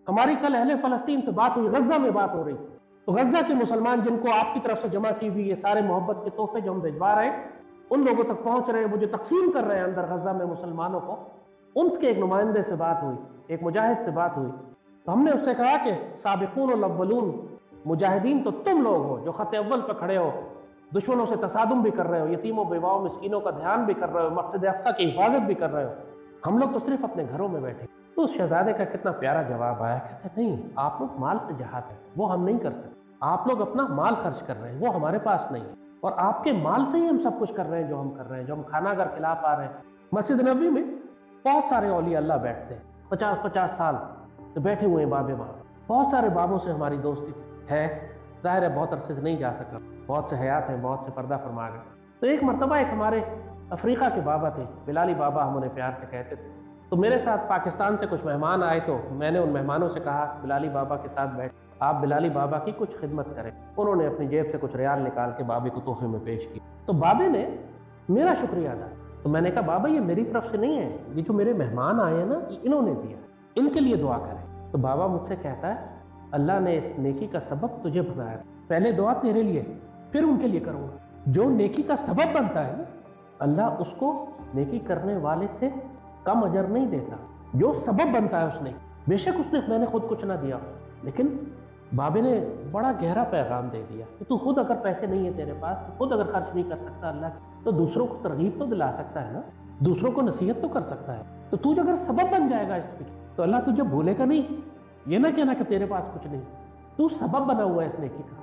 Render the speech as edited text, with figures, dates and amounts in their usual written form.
ہماری کل اہل فلسطین سے بات ہوئی، غزہ میں بات ہو رہی، تو غزہ کے مسلمان جن کو آپ کی طرف سے جمع کی ہوئی یہ سارے محبت کے تحفے جو ہم بھجوا رہے ہیں ان لوگوں تک پہنچ رہے ہیں، وہ جو تقسیم کر رہے ہیں اندر غزہ میں مسلمانوں کو، ان کے ایک نمائندے سے بات ہوئی، ایک مجاہد سے بات ہوئی، تو ہم نے اس سے کہا کہ سابقون الاولون، مجاہدین تو تم لوگ ہو جو خط اول پہ کھڑے ہو، دشمنوں سے تصادم بھی کر رہے ہو، یتیموں بیواؤں مسکینوں کا دھیان بھی کر رہے ہو، مسجد اقصی کی حفاظت بھی کر رہے ہو، ہم لوگ تو صرف اپنے گھروں میں بیٹھے۔ تو اس شہزادے کا کتنا پیارا جواب آیا، کہتے ہیں نہیں، آپ لوگ مال سے جہاد ہے وہ ہم نہیں کر سکتے، آپ لوگ اپنا مال خرچ کر رہے ہیں وہ ہمارے پاس نہیں ہے، اور آپ کے مال سے ہی ہم سب کچھ کر رہے ہیں جو ہم کر رہے ہیں، جو ہم کھانا گھر کھلا پا رہے ہیں۔ مسجد نبوی میں بہت سارے اولیاء اللہ بیٹھتے ہیں، 50 سال بیٹھے ہوئے ہیں بابے وہاں، بہت سارے بابوں سے ہماری دوستی ہے، ظاہر ہے بہت عرصے سے نہیں جا سکا، بہت سے حیات ہیں، بہت سے پردہ فرما گئے۔ تو ایک مرتبہ ایک ہمارے افریقہ کے بابا تھے، بلالی بابا ہم انہیں پیار سے کہتے تھے، تو میرے ساتھ پاکستان سے کچھ مہمان آئے تو میں نے ان مہمانوں سے کہا بلالی بابا کے ساتھ بیٹھ، آپ بلالی بابا کی کچھ خدمت کریں۔ انہوں نے اپنی جیب سے کچھ ریال نکال کے بابے کو تحفے میں پیش کی، تو بابے نے میرا شکریہ ادا، تو میں نے کہا بابا یہ میری طرف سے نہیں ہے، یہ جو میرے مہمان آئے ہیں نا یہ انہوں نے دیا، ان کے لیے دعا کریں۔ تو بابا مجھ سے کہتا ہے اللہ نے اس نیکی کا سبب تجھے بنایا، پہلے دعا تیرے لیے پھر ان کے لیے کروں گا۔ جو نیکی کا سبب بنتا ہے نا اللہ اس کو نیکی کرنے والے سے کم اجر نہیں دیتا، جو سبب بنتا ہے اس نے، بے شک اس نے میں نے خود کچھ نہ دیا، لیکن بابے نے بڑا گہرا پیغام دے دیا کہ تو خود اگر پیسے نہیں ہے تیرے پاس، تو خود اگر خرچ نہیں کر سکتا اللہ کی، تو دوسروں کو ترغیب تو دلا سکتا ہے نا، دوسروں کو نصیحت تو کر سکتا ہے، تو تو اگر سبب بن جائے گا اس پہ تو اللہ تجھے بھولے گا نہیں۔ یہ نہ کہنا کہ تیرے پاس کچھ نہیں، تو سبب بنا ہوا ہے اس نیکی کا۔